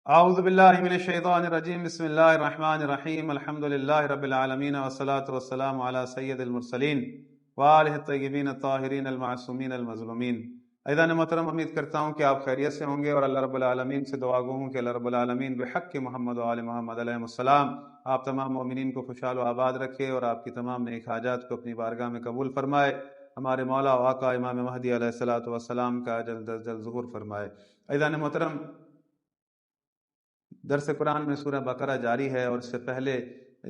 اعوذ باللہ من الشیطان الرجیم بسم اللہ الرحمن الرحیم الحمد للہ رب العالمین والصلاة والسلام علی سید المرسلین وآلہ الطیبین الطاہرین المعصومین المظلومین۔ ایدان محترم، امید کرتا ہوں کہ آپ خیریت سے ہوں گے اور اللہ رب العالمین سے دعا گو ہوں کہ اللہ رب العالمین بحق محمد و آل محمد علیہ السلام آپ تمام مومنین کو خوشحال و آباد رکھے اور آپ کی تمام نیک حاجات کو اپنی بارگاہ میں قبول فرمائے۔ ہمارے مولا و آقا امام مہدی علیہ الصلوۃ والسلام کا جلد از جلد ظہور فرمائے۔ ایدان محترم، درس قرآن میں سورہ بقرہ جاری ہے، اور اس سے پہلے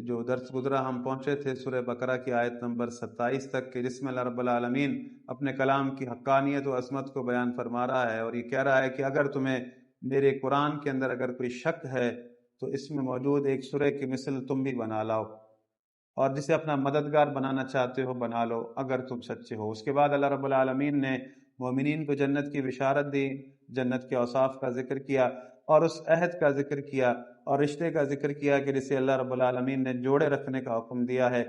جو درس گزرا ہم پہنچے تھے سورہ بقرہ کی آیت نمبر 27 تک کہ جس میں اللہ رب العالمین اپنے کلام کی حقانیت و عظمت کو بیان فرما رہا ہے، اور یہ کہہ رہا ہے کہ اگر تمہیں میرے قرآن کے اندر اگر کوئی شک ہے تو اس میں موجود ایک سورہ کی مثل تم بھی بنا لاؤ، اور جسے اپنا مددگار بنانا چاہتے ہو بنا لو اگر تم سچے ہو۔ اس کے بعد اللہ رب العالمین نے مومنین کو جنت کی بشارت دی، جنت کے اوصاف کا ذکر کیا اور اس عہد کا ذکر کیا اور رشتے کا ذکر کیا کہ جسے اللہ رب العالمین نے جوڑے رکھنے کا حکم دیا ہے،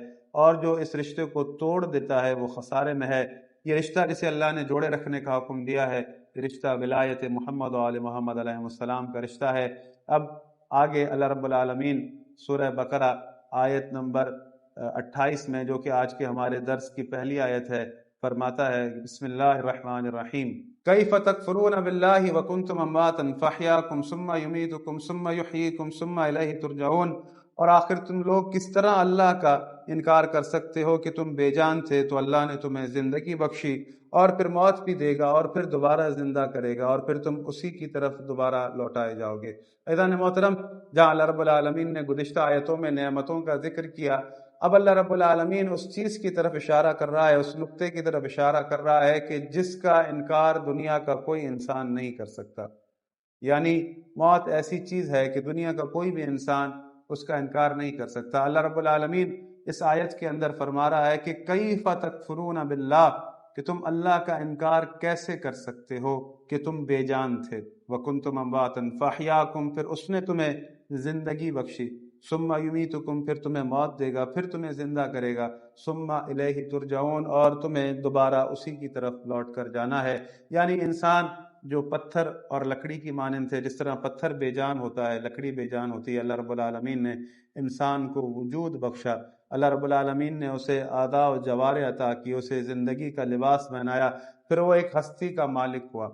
اور جو اس رشتے کو توڑ دیتا ہے وہ خسارے میں ہے۔ یہ رشتہ جسے اللہ نے جوڑے رکھنے کا حکم دیا ہے، یہ رشتہ ولایت محمد و آل محمد علیہ السلام کا رشتہ ہے۔ اب آگے اللہ رب العالمین سورہ بقرہ آیت نمبر 28 میں، جو کہ آج کے ہمارے درس کی پہلی آیت ہے، فرماتا ہے بسم اللہ الرحمن الرحیم کیف تکفرون باللہ وکنتم امواتا فاحیاکم ثم یمیتکم ثم یحییکم ثم الیہ ترجعون۔ اور آخر تم لوگ کس طرح اللہ کا انکار کر سکتے ہو کہ تم بے جان تھے تو اللہ نے تمہیں زندگی بخشی اور پھر موت بھی دے گا اور پھر دوبارہ زندہ کرے گا اور پھر تم اسی کی طرف دوبارہ لوٹائے جاؤ گے۔ ایذان محترم، جہاں اللہ رب العالمین نے گزشتہ آیتوں میں نعمتوں کا ذکر کیا، اب اللہ رب العالمین اس چیز کی طرف اشارہ کر رہا ہے، اس نقطے کی طرف اشارہ کر رہا ہے کہ جس کا انکار دنیا کا کوئی انسان نہیں کر سکتا۔ یعنی موت ایسی چیز ہے کہ دنیا کا کوئی بھی انسان اس کا انکار نہیں کر سکتا۔ اللہ رب العالمین اس آیت کے اندر فرما رہا ہے کہ کیف تکفرون باللہ، کہ تم اللہ کا انکار کیسے کر سکتے ہو کہ تم بے جان تھے، وکنتم امواتا فاحیاکم، پھر اس نے تمہیں زندگی بخشی، ثم یمیتکم، پھر تمہیں موت دے گا، پھر تمہیں زندہ کرے گا، ثم الیہ ترجعون، اور تمہیں دوبارہ اسی کی طرف لوٹ کر جانا ہے۔ یعنی انسان جو پتھر اور لکڑی کی مانند تھے، جس طرح پتھر بے جان ہوتا ہے، لکڑی بے جان ہوتی ہے، اللہ رب العالمین نے انسان کو وجود بخشا، اللہ رب العالمین نے اسے اعضاء و جوارح عطا کی، اسے زندگی کا لباس پہنایا، پھر وہ ایک ہستی کا مالک ہوا۔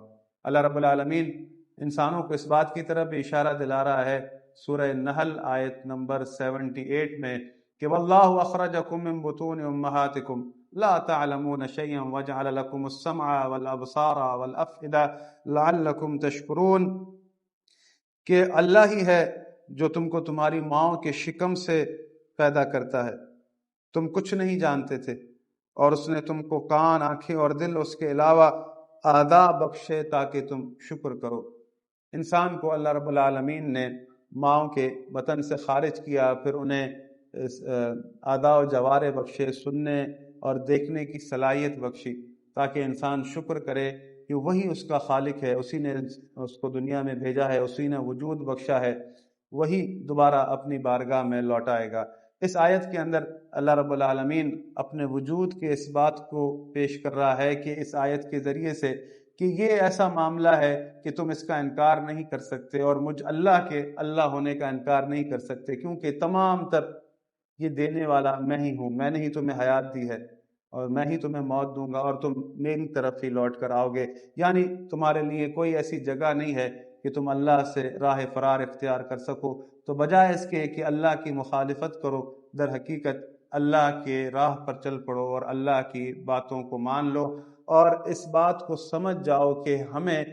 اللہ رب العالمین انسانوں کو اس بات کی طرف بھی اشارہ دلا رہا ہے سورہ نحل آیت نمبر 78 میں کہ واللہ اخرجکم من بطون امہاتکم لا تعلمون شیئا وجعل لکم السمع والابصار والافئدہ لعلکم تشکرون، کہ اللہ ہی ہے جو تم کو تمہاری ماؤں کے شکم سے پیدا کرتا ہے، تم کچھ نہیں جانتے تھے، اور اس نے تم کو کان، آنکھیں اور دل، اس کے علاوہ اعضاء بخشے تاکہ تم شکر کرو۔ انسان کو اللہ رب العالمین نے ماؤں کے بطن سے خارج کیا، پھر انہیں اعضاء و جوارح بخشے، سننے اور دیکھنے کی صلاحیت بخشی تاکہ انسان شکر کرے کہ وہی اس کا خالق ہے، اسی نے اس کو دنیا میں بھیجا ہے، اسی نے وجود بخشا ہے، وہی دوبارہ اپنی بارگاہ میں لوٹائے گا۔ اس آیت کے اندر اللہ رب العالمین اپنے وجود کے اس بات کو پیش کر رہا ہے کہ اس آیت کے ذریعے سے کہ یہ ایسا معاملہ ہے کہ تم اس کا انکار نہیں کر سکتے اور مجھ اللہ کے اللہ ہونے کا انکار نہیں کر سکتے، کیونکہ تمام تر یہ دینے والا میں ہی ہوں، میں نے ہی تمہیں حیات دی ہے اور میں ہی تمہیں موت دوں گا اور تم میری طرف ہی لوٹ کر آؤ گے۔ یعنی تمہارے لیے کوئی ایسی جگہ نہیں ہے کہ تم اللہ سے راہ فرار اختیار کر سکو، تو بجائے اس کے کہ اللہ کی مخالفت کرو، در حقیقت اللہ کے راہ پر چل پڑو اور اللہ کی باتوں کو مان لو، اور اس بات کو سمجھ جاؤ کہ ہمیں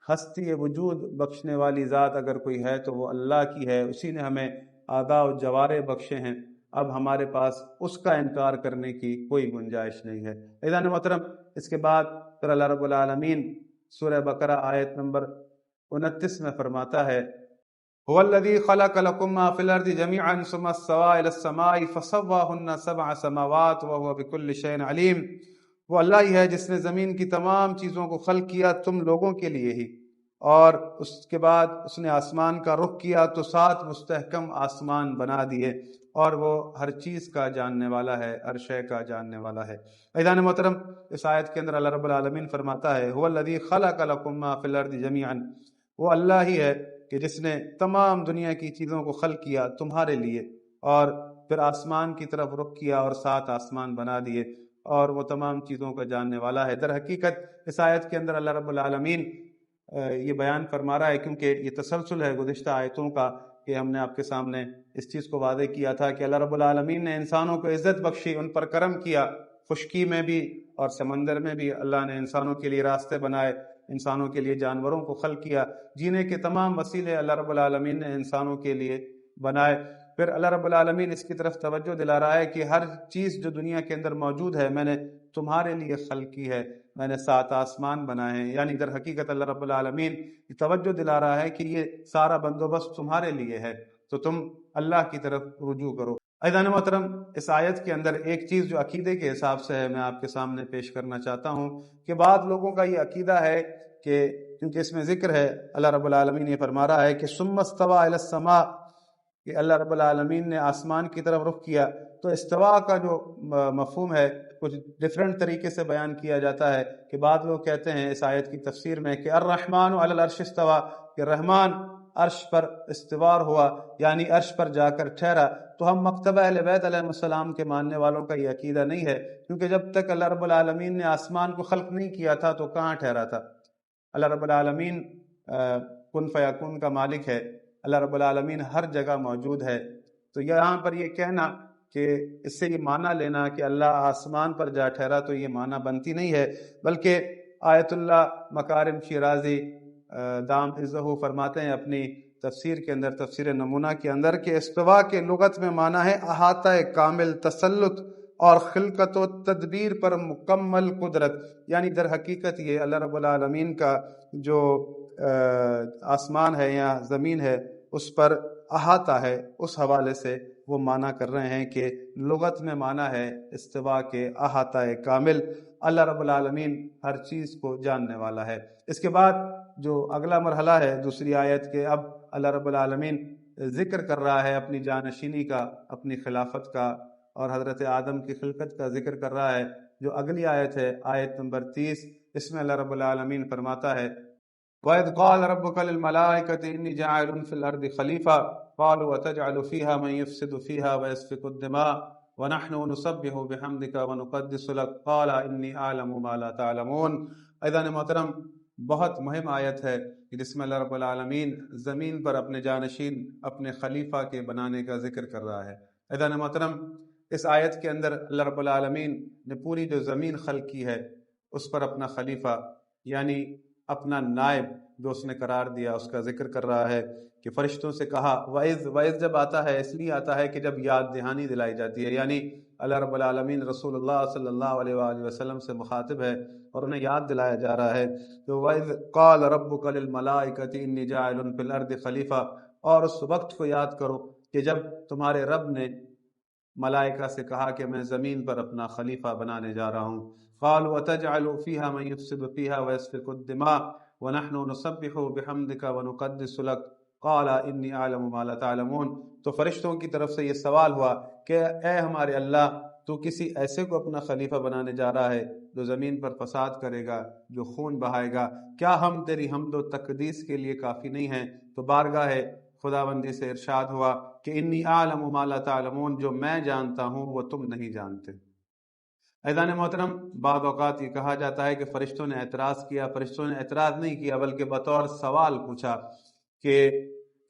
ہستی وجود بخشنے والی ذات اگر کوئی ہے تو وہ اللہ کی ہے، اسی نے ہمیں اعضاء و جوارح بخشے ہیں، اب ہمارے پاس اس کا انکار کرنے کی کوئی گنجائش نہیں ہے۔ ایذان محترم، اس کے بعد پھر اللہ رب العالمین سورہ بقرہ آیت نمبر 29 میں فرماتا ہے هو الذي خلق لكم ما في الارض جميعا ثم استوى الى السماء فسواهن سبع سماوات وهو بكل شيء عليم۔ وہ اللہ ہی ہے جس نے زمین کی تمام چیزوں کو خلق کیا تم لوگوں کے لیے ہی، اور اس کے بعد اس نے آسمان کا رخ کیا تو 7 مستحکم آسمان بنا دیے، اور وہ ہر چیز کا جاننے والا ہے، ہر شے کا جاننے والا ہے۔ ایذان محترم، اس آیت کے اندر اللہ رب العالمین فرماتا ہے هو الذی خلق لکم ما فی الارض جمیعا، وہ اللہ ہی ہے کہ جس نے تمام دنیا کی چیزوں کو خلق کیا تمہارے لیے، اور پھر آسمان کی طرف رخ کیا اور 7 آسمان بنا دیے، اور وہ تمام چیزوں کا جاننے والا ہے۔ در حقیقت اس آیت کے اندر اللہ رب العالمین یہ بیان فرما رہا ہے، کیونکہ یہ تسلسل ہے گزشتہ آیتوں کا، کہ ہم نے آپ کے سامنے اس چیز کو واضح کیا تھا کہ اللہ رب العالمین نے انسانوں کو عزت بخشی، ان پر کرم کیا، خشکی میں بھی اور سمندر میں بھی اللہ نے انسانوں کے لیے راستے بنائے، انسانوں کے لیے جانوروں کو خلق کیا، جینے کے تمام وسیلے اللہ رب العالمین نے انسانوں کے لیے بنائے۔ پھر اللہ رب العالمین اس کی طرف توجہ دلا رہا ہے کہ ہر چیز جو دنیا کے اندر موجود ہے میں نے تمہارے لیے خلق کی ہے، میں نے 7 آسمان بنائے ہیں، یعنی در حقیقت اللہ رب العالمین توجہ دلا رہا ہے کہ یہ سارا بندوبست تمہارے لیے ہے، تو تم اللہ کی طرف رجوع کرو۔ عزیزان محترم، اس آیت کے اندر ایک چیز جو عقیدے کے حساب سے ہے میں آپ کے سامنے پیش کرنا چاہتا ہوں، کہ بعض لوگوں کا یہ عقیدہ ہے کہ کیونکہ اس میں ذکر ہے، اللہ رب العالمین یہ فرما رہا ہے کہ ثم استوى الى السماء، کہ اللہ رب العالمین نے آسمان کی طرف رخ کیا، تو استوا کا جو مفہوم ہے کچھ ڈیفرنٹ طریقے سے بیان کیا جاتا ہے، کہ بعض لوگ کہتے ہیں اس آیت کی تفسیر میں کہ الرحمن علی العرش استوى، کہ رحمان عرش پر استوار ہوا، یعنی عرش پر جا کر ٹھہرا۔ تو ہم مکتبہ اہل بیت علیہ السلام کے ماننے والوں کا یہ عقیدہ نہیں ہے، کیونکہ جب تک اللہ رب العالمین نے آسمان کو خلق نہیں کیا تھا تو کہاں ٹھہرا تھا؟ اللہ رب العالمین کن فیکون کا مالک ہے، اللہ رب العالمین ہر جگہ موجود ہے۔ تو یہاں پر یہ کہنا کہ اس سے یہ معنی لینا کہ اللہ آسمان پر جا ٹھہرا، تو یہ معنی بنتی نہیں ہے، بلکہ آیت اللہ مکارم شیرازی دام عزہ فرماتے ہیں اپنی تفسیر کے اندر، تفسیر نمونہ کے اندر، کہ استوا کے لغت میں معنی ہے احاطہ کامل، تسلط اور خلقت و تدبیر پر مکمل قدرت، یعنی در حقیقت یہ اللہ رب العالمین کا جو آسمان ہے یا زمین ہے اس پر احاطہ ہے، اس حوالے سے وہ معنی کر رہے ہیں کہ لغت میں معنی ہے استوا کے احاطہ کامل، اللہ رب العالمین ہر چیز کو جاننے والا ہے۔ اس کے بعد جو اگلا مرحلہ ہے دوسری آیت کے، اب اللہ رب العالمین ذکر کر رہا ہے اپنی جانشینی کا، اپنی خلافت کا، اور حضرت آدم کی خلقت کا ذکر کر رہا ہے۔ جو اگلی آیت ہے آیت نمبر 30، اس میں اللہ رب العالمین فرماتا ہے وَإِذْ قَالَ رَبُّكَ لِلْمَلَائِكَةِ إِنِّي جَاعِلٌ فِي الْأَرْضِ خَلِيفَةً قَالُوا أَتَجْعَلُ فِيهَا مَن يُفْسِدُ فِيهَا وَيَسْفِكُ الدِّمَاءَ وَنَحْنُ نُسَبِّحُ بِحَمْدِكَ وَنُقَدِّسُ لَكَ قَالَ إِنِّي أَعْلَمُ مَا لَا تَعْلَمُونَ۔ عزیزان محترم، بہت مہم آیت ہے جس میں اللہ رب العالمین زمین پر اپنے جانشین، اپنے خلیفہ کے بنانے کا ذکر کر رہا ہے۔ عزیزان محترم، اس آیت کے اندر اللہ رب العالمین نے پوری جو زمین خلق کی ہے اس پر اپنا خلیفہ، یعنی اپنا نائب جو اس نے قرار دیا، اس کا ذکر کر رہا ہے کہ فرشتوں سے کہا۔ وَإِذ جب آتا ہے اس لیے آتا ہے کہ جب یاد دہانی دلائی جاتی ہے، یعنی اللہ رب العالمین رسول اللہ صلی اللہ علیہ وآلہ وسلم سے مخاطب ہے اور انہیں یاد دلایا جا رہا ہے۔ تو وَإِذْ قَالَ رَبُّكَ لِلْمَلَائِكَةِ إِنِّي جَاعِلٌ فِي الْأَرْضِ خَلِيفَةً، اور اس وقت کو یاد کرو کہ جب تمہارے رب نے ملائکہ سے کہا کہ میں زمین پر اپنا خلیفہ بنانے جا رہا ہوں۔ قالوا اتجعل فيها من يفسد فيها ويسفك الدماء ونحن نسبح بحمدك ونقدس لك قال انی اعلم ما لا تعلمون۔ تو فرشتوں کی طرف سے یہ سوال ہوا کہ اے ہمارے اللہ، تو کسی ایسے کو اپنا خلیفہ بنانے جا رہا ہے جو زمین پر فساد کرے گا، جو خون بہائے گا، کیا ہم تیری حمد و تقدیس کے لیے کافی نہیں ہیں؟ تو بارگاہ خداوندی سے ارشاد ہوا کہ انی اعلم ما لا تعلمون، جو میں جانتا ہوں وہ تم نہیں جانتے۔ عزیزان محترم، بعض اوقات یہ کہا جاتا ہے کہ فرشتوں نے اعتراض کیا، فرشتوں نے اعتراض نہیں کیا بلکہ بطور سوال پوچھا کہ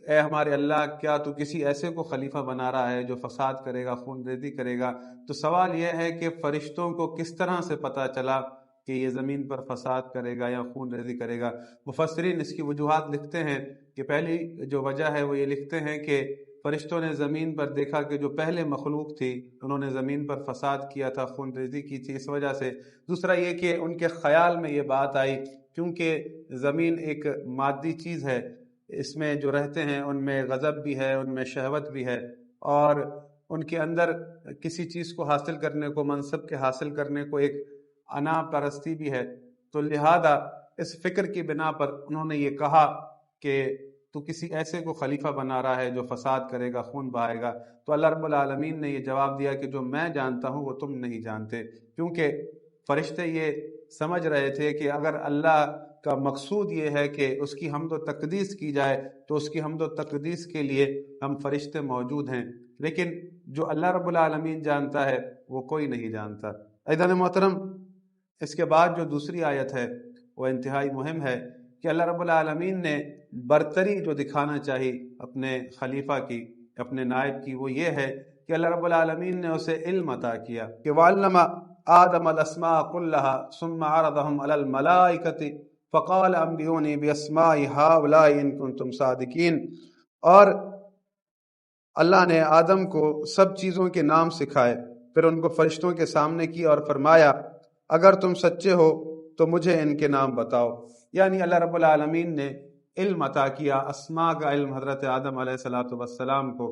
اے ہمارے اللہ، کیا تو کسی ایسے کو خلیفہ بنا رہا ہے جو فساد کرے گا، خون ریزی کرے گا؟ تو سوال یہ ہے کہ فرشتوں کو کس طرح سے پتہ چلا کہ یہ زمین پر فساد کرے گا یا خون ریزی کرے گا؟ مفسرین اس کی وجوہات لکھتے ہیں کہ پہلی جو وجہ ہے وہ یہ لکھتے ہیں کہ فرشتوں نے زمین پر دیکھا کہ جو پہلے مخلوق تھی انہوں نے زمین پر فساد کیا تھا، خون ریزی کی تھی، اس وجہ سے۔ دوسرا یہ کہ ان کے خیال میں یہ بات آئی کیونکہ زمین ایک مادی چیز ہے، اس میں جو رہتے ہیں ان میں غضب بھی ہے، ان میں شہوت بھی ہے، اور ان کے اندر کسی چیز کو حاصل کرنے کو، منصب کے حاصل کرنے کو ایک انا پرستی بھی ہے۔ تو لہذا اس فکر کی بنا پر انہوں نے یہ کہا کہ تو کسی ایسے کو خلیفہ بنا رہا ہے جو فساد کرے گا، خون بہائے گا۔ تو اللہ رب العالمین نے یہ جواب دیا کہ جو میں جانتا ہوں وہ تم نہیں جانتے، کیونکہ فرشتے یہ سمجھ رہے تھے کہ اگر اللہ کا مقصود یہ ہے کہ اس کی حمد و تقدیس کی جائے تو اس کی حمد و تقدیس کے لیے ہم فرشتے موجود ہیں، لیکن جو اللہ رب العالمین جانتا ہے وہ کوئی نہیں جانتا۔ عزیزان محترم، اس کے بعد جو دوسری آیت ہے وہ انتہائی مہم ہے کہ اللہ رب العالمین نے برتری جو دکھانا چاہی اپنے خلیفہ کی، اپنے نائب کی، وہ یہ ہے کہ اللہ رب العالمین نے اسے علم عطا کیا کہ وَعَلَّمَ آدَمَ الْأَسْمَاءَ كُلَّهَا ثُمَّ عَرَضَهُمْ عَلَى الْمَلَائِكَةِ فَقَالَ أَنْبِئُونِي بِأَسْمَاءِ هَؤُلَاءِ إِن كُنتُمْ صَادِقِينَ۔ اور اللہ نے آدم کو سب چیزوں کے نام سکھائے، پھر ان کو فرشتوں کے سامنے کی اور فرمایا اگر تم سچے ہو تو مجھے ان کے نام بتاؤ۔ یعنی اللہ رب العالمین نے علم عطا کیا، اسماء کا علم حضرت آدم علیہ السلام کو۔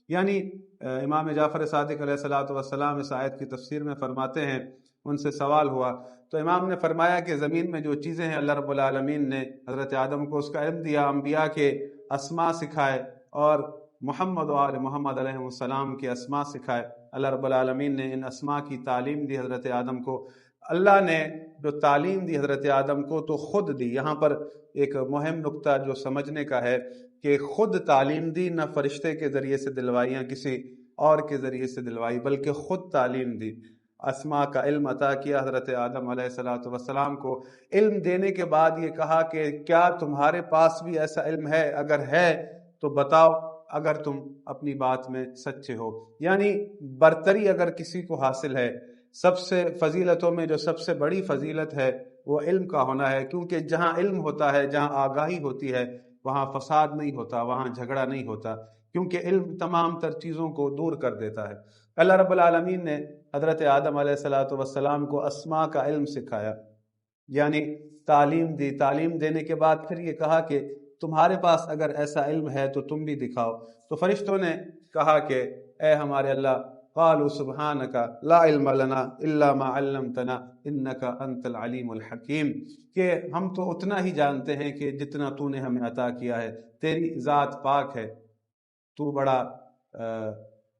یعنی امام جعفر صادق علیہ السلام اس آیت کی تفسیر میں فرماتے ہیں، ان سے سوال ہوا تو امام نے فرمایا کہ زمین میں جو چیزیں ہیں اللہ رب العالمین نے حضرت آدم کو اس کا علم دیا، انبیاء کے اسماء سکھائے اور محمد و آل محمد علیہ السلام کے اسماء سکھائے۔ اللہ رب العالمین نے ان اسماء کی تعلیم دی حضرت آدم کو۔ اللہ نے جو تعلیم دی حضرت آدم کو تو خود دی۔ یہاں پر ایک مہم نقطہ جو سمجھنے کا ہے کہ خود تعلیم دی، نہ فرشتے کے ذریعے سے دلوائی یا کسی اور کے ذریعے سے دلوائی، بلکہ خود تعلیم دی، اسماء کا علم عطا کیا حضرت آدم علیہ السلام کو۔ علم دینے کے بعد یہ کہا کہ کیا تمہارے پاس بھی ایسا علم ہے؟ اگر ہے تو بتاؤ، اگر تم اپنی بات میں سچے ہو۔ یعنی برتری اگر کسی کو حاصل ہے، سب سے فضیلتوں میں جو سب سے بڑی فضیلت ہے وہ علم کا ہونا ہے، کیونکہ جہاں علم ہوتا ہے، جہاں آگاہی ہوتی ہے، وہاں فساد نہیں ہوتا، وہاں جھگڑا نہیں ہوتا، کیونکہ علم تمام تر چیزوں کو دور کر دیتا ہے۔ اللہ رب العالمین نے حضرت آدم علیہ السلام کو اسماء کا علم سکھایا، یعنی تعلیم دی۔ تعلیم دینے کے بعد پھر یہ کہا کہ تمہارے پاس اگر ایسا علم ہے تو تم بھی دکھاؤ۔ تو فرشتوں نے کہا کہ اے ہمارے اللہ، قالوا سبحانک لا علم لنا الا ما علمتنا انک انت العلیم الحکیم، کہ ہم تو اتنا ہی جانتے ہیں کہ جتنا تو نے ہمیں عطا کیا ہے، تیری ذات پاک ہے، تو بڑا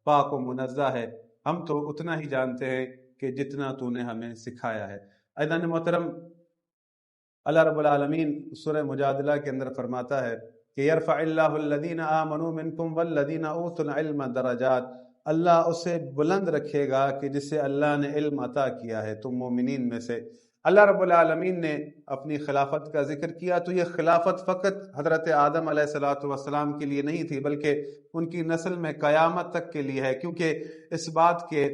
پاک و منزہ ہے، ہم تو اتنا ہی جانتے ہیں کہ جتنا تو نے ہمیں سکھایا ہے۔ عزیزان محترم، اللہ رب العالمین سورہ مجادلہ کے اندر فرماتا ہے کہ یرفع اللہ الذین آمنوا منکم والذین اوتوا العلم درجات، اللہ اسے بلند رکھے گا کہ جسے اللہ نے علم عطا کیا ہے تم مومنین میں سے۔ اللہ رب العالمین نے اپنی خلافت کا ذکر کیا تو یہ خلافت فقط حضرت آدم علیہ السلام کے لیے نہیں تھی، بلکہ ان کی نسل میں قیامت تک کے لیے ہے، کیونکہ اس بات کے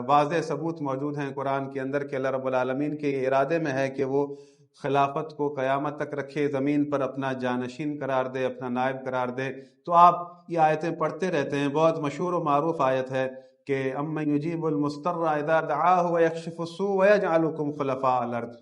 واضح ثبوت موجود ہیں قرآن کے اندر کہ اللہ رب العالمین کے یہ ارادے میں ہے کہ وہ خلافت کو قیامت تک رکھے، زمین پر اپنا جانشین قرار دے، اپنا نائب قرار دے۔ تو آپ یہ آیتیں پڑھتے رہتے ہیں، بہت مشہور و معروف آیت ہے کہ اَمَّن يُجِيبُ الْمُضْطَرَّ إِذَا دَعَاهُ وَيَكْشِفُ السُّوءَ وَيَجْعَلُكُمْ خُلَفَاءَ الْأَرْضِ،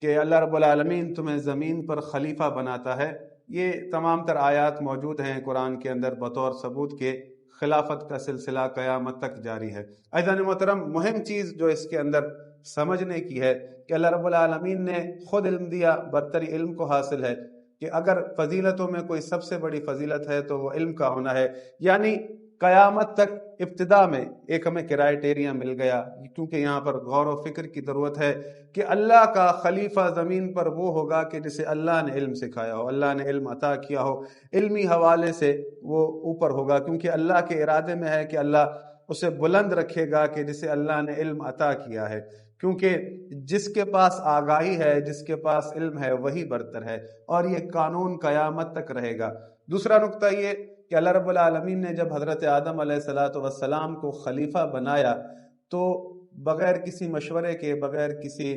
کہ اللہ رب العالمین تمہیں زمین پر خلیفہ بناتا ہے۔ یہ تمام تر آیات موجود ہیں قرآن کے اندر بطور ثبوت کے خلافت کا سلسلہ قیامت تک جاری ہے۔ عزیزان محترم، مہم چیز جو اس کے اندر سمجھنے کی ہے کہ اللہ رب العالمین نے خود علم دیا، برتری علم کو حاصل ہے، کہ اگر فضیلتوں میں کوئی سب سے بڑی فضیلت ہے تو وہ علم کا ہونا ہے۔ یعنی قیامت تک ابتدا میں ایک ہمیں کرائٹیریا مل گیا، کیونکہ یہاں پر غور و فکر کی ضرورت ہے کہ اللہ کا خلیفہ زمین پر وہ ہوگا کہ جسے اللہ نے علم سکھایا ہو، اللہ نے علم عطا کیا ہو، علمی حوالے سے وہ اوپر ہوگا، کیونکہ اللہ کے ارادے میں ہے کہ اللہ اسے بلند رکھے گا کہ جسے اللہ نے علم عطا کیا ہے، کیونکہ جس کے پاس آگاہی ہے، جس کے پاس علم ہے، وہی برتر ہے، اور یہ قانون قیامت تک رہے گا۔ دوسرا نقطہ یہ کہ اللہ رب العالمین نے جب حضرت آدم علیہ السلام کو خلیفہ بنایا تو بغیر کسی مشورے کے، بغیر کسی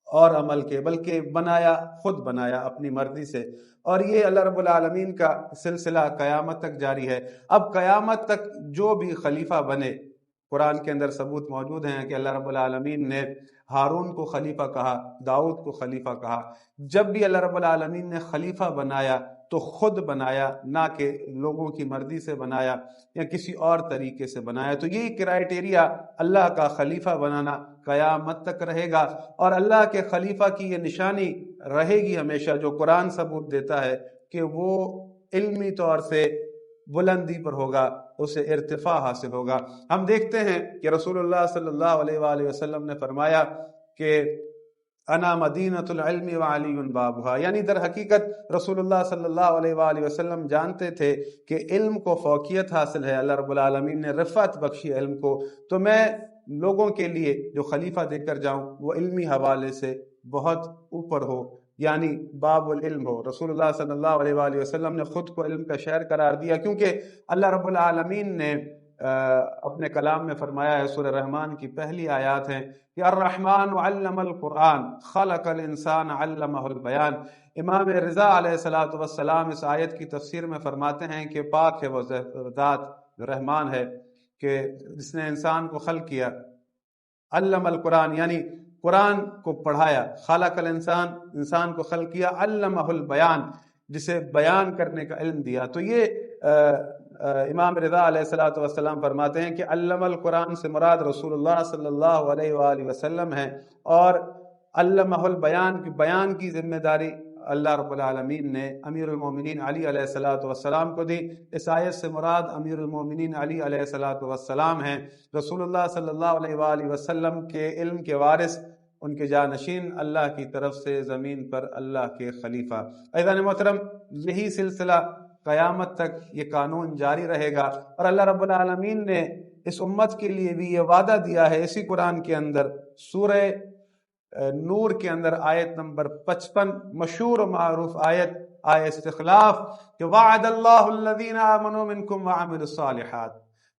اور عمل کے، بلکہ بنایا، خود بنایا اپنی مرضی سے، اور یہ اللہ رب العالمین کا سلسلہ قیامت تک جاری ہے۔ اب قیامت تک جو بھی خلیفہ بنے، قرآن کے اندر ثبوت موجود ہیں کہ اللہ رب العالمین نے ہارون کو خلیفہ کہا، داؤد کو خلیفہ کہا۔ جب بھی اللہ رب العالمین نے خلیفہ بنایا تو خود بنایا، نہ کہ لوگوں کی مرضی سے بنایا یا کسی اور طریقے سے بنایا۔ تو یہی کرائٹیریا اللہ کا خلیفہ بنانا قیامت تک رہے گا، اور اللہ کے خلیفہ کی یہ نشانی رہے گی ہمیشہ، جو قرآن ثبوت دیتا ہے کہ وہ علمی طور سے بلندی پر ہوگا، اسے ارتفاع حاصل ہوگا۔ ہم دیکھتے ہیں کہ رسول اللہ صلی اللہ علیہ وآلہ وسلم نے فرمایا کہ انا مدینۃ العلم وعلی بابھا، یعنی در حقیقت رسول اللہ صلی اللہ علیہ وآلہ وسلم جانتے تھے کہ علم کو فوقیت حاصل ہے، اللہ رب العالمین نے رفعت بخشی علم کو، تو میں لوگوں کے لیے جو خلیفہ دے کر جاؤں وہ علمی حوالے سے بہت اوپر ہو، یعنی باب العلم ہو۔ رسول اللہ صلی اللہ علیہ وآلہ وسلم نے خود کو علم کا شہر قرار دیا، کیونکہ اللہ رب العالمین نے اپنے کلام میں فرمایا ہے، سورہ رحمان کی پہلی آیات ہیں کہ الرحمن علم القرآن خلق الانسان علمہ البیان۔ امام رضا علیہ السلام اس آیت کی تفسیر میں فرماتے ہیں کہ پاک ہے وہ ذات جو رحمان ہے کہ جس نے انسان کو خلق کیا، علم القرآن یعنی قرآن کو پڑھایا، خلق الانسان انسان کو خلق کیا، علمہ البیان جسے بیان کرنے کا علم دیا۔ تو یہ امام رضا علیہ السلام فرماتے ہیں کہ علم القرآن سے مراد رسول اللہ صلی اللہ علیہ وآلہ وسلم ہے، اور علمہ البیان کی بیان کی ذمہ داری اللہ رب العالمین نے امیر المومنین علی علیہ السلام کو دی۔ اس آیت سے مراد امیر المومنین علی علیہ السلام ہیں، رسول اللہ صلی اللہ علیہ وآلہ وسلم کے علم کے وارث، ان کے جانشین، اللہ کی طرف سے زمین پر اللہ کے خلیفہ۔ عزیزان محترم، یہی سلسلہ قیامت تک یہ قانون جاری رہے گا، اور اللہ رب العالمین نے اس امت کے لیے بھی یہ وعدہ دیا ہے اسی قرآن کے اندر، سورہ نور کے اندر آیت نمبر 55، مشہور و معروف آیت استخلاف، کہ وعد اللہ الذین آمنوا منکم وعملوا الصالحات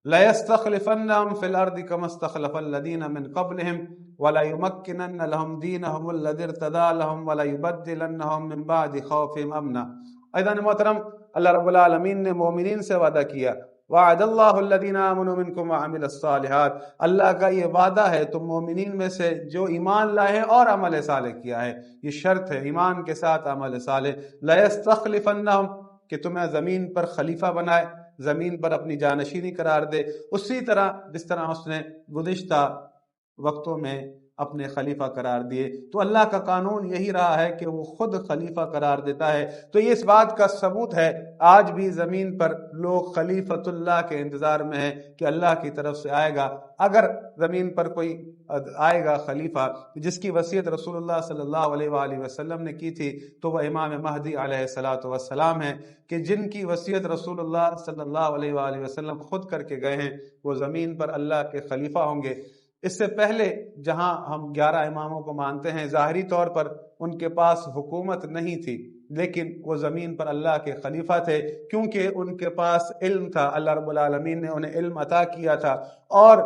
لَيَسْتَخْلِفَنَّهُمْ فِي الْأَرْضِ كَمَا اسْتَخْلَفَ الَّذِينَ مِنْ قَبْلِهِمْ وَلَيُمَكِّنَنَّ لَهُمْ دِينَهُمُ الَّذِي ارْتَضَىٰ لَهُمْ وَلَيُبَدِّلَنَّهُمْ مِنْ بَعْدِ خَوْفِهِمْ أَمْنًا۔ عزیزان محترم، اللہ رب العالمین نے مومنین سے وعدہ کیا، وعد اللہ الذین آمنوا منکم وعملوا الصالحات، اللہ کا یہ وعدہ ہے تم مومنین میں سے جو ایمان لائے ہیں اور عمل صالح کیا ہے، یہ شرط ہے ایمان کے ساتھ عمل صالح، لَيَسْتَخْلِفَنَّهُمْ کہ تمہیں زمین پر خلیفہ بنائے، زمین پر اپنی جانشینی قرار دے، اسی طرح جس طرح اس نے گزشتہ وقتوں میں اپنے خلیفہ قرار دیے۔ تو اللہ کا قانون یہی رہا ہے کہ وہ خود خلیفہ قرار دیتا ہے۔ تو یہ اس بات کا ثبوت ہے آج بھی زمین پر لوگ خلیفۃ اللہ کے انتظار میں ہیں کہ اللہ کی طرف سے آئے گا۔ اگر زمین پر کوئی آئے گا خلیفہ جس کی وصیت رسول اللہ صلی اللہ علیہ وآلہ وسلم نے کی تھی، تو وہ امام مہدی علیہ السلام ہیں، کہ جن کی وصیت رسول اللہ صلی اللہ علیہ وآلہ وسلم خود کر کے گئے ہیں، وہ زمین پر اللہ کے خلیفہ ہوں گے۔ اس سے پہلے جہاں ہم 11 اماموں کو مانتے ہیں، ظاہری طور پر ان کے پاس حکومت نہیں تھی، لیکن وہ زمین پر اللہ کے خلیفہ تھے، کیونکہ ان کے پاس علم تھا، اللہ رب العالمین نے انہیں علم عطا کیا تھا، اور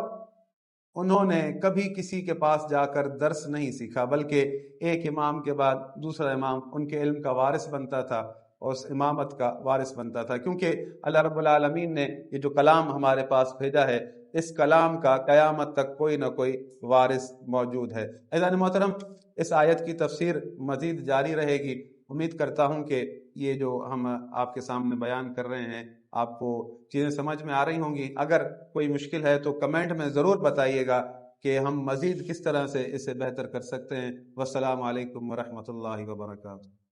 انہوں نے کبھی کسی کے پاس جا کر درس نہیں سیکھا، بلکہ ایک امام کے بعد دوسرا امام ان کے علم کا وارث بنتا تھا اور اس امامت کا وارث بنتا تھا، کیونکہ اللہ رب العالمین نے یہ جو کلام ہمارے پاس بھیجا ہے، اس کلام کا قیامت تک کوئی نہ کوئی وارث موجود ہے۔ عزیزان محترم، اس آیت کی تفسیر مزید جاری رہے گی۔ امید کرتا ہوں کہ یہ جو ہم آپ کے سامنے بیان کر رہے ہیں آپ کو چیزیں سمجھ میں آ رہی ہوں گی۔ اگر کوئی مشکل ہے تو کمنٹ میں ضرور بتائیے گا کہ ہم مزید کس طرح سے اسے بہتر کر سکتے ہیں۔ والسلام علیکم ورحمۃ اللہ وبرکاتہ۔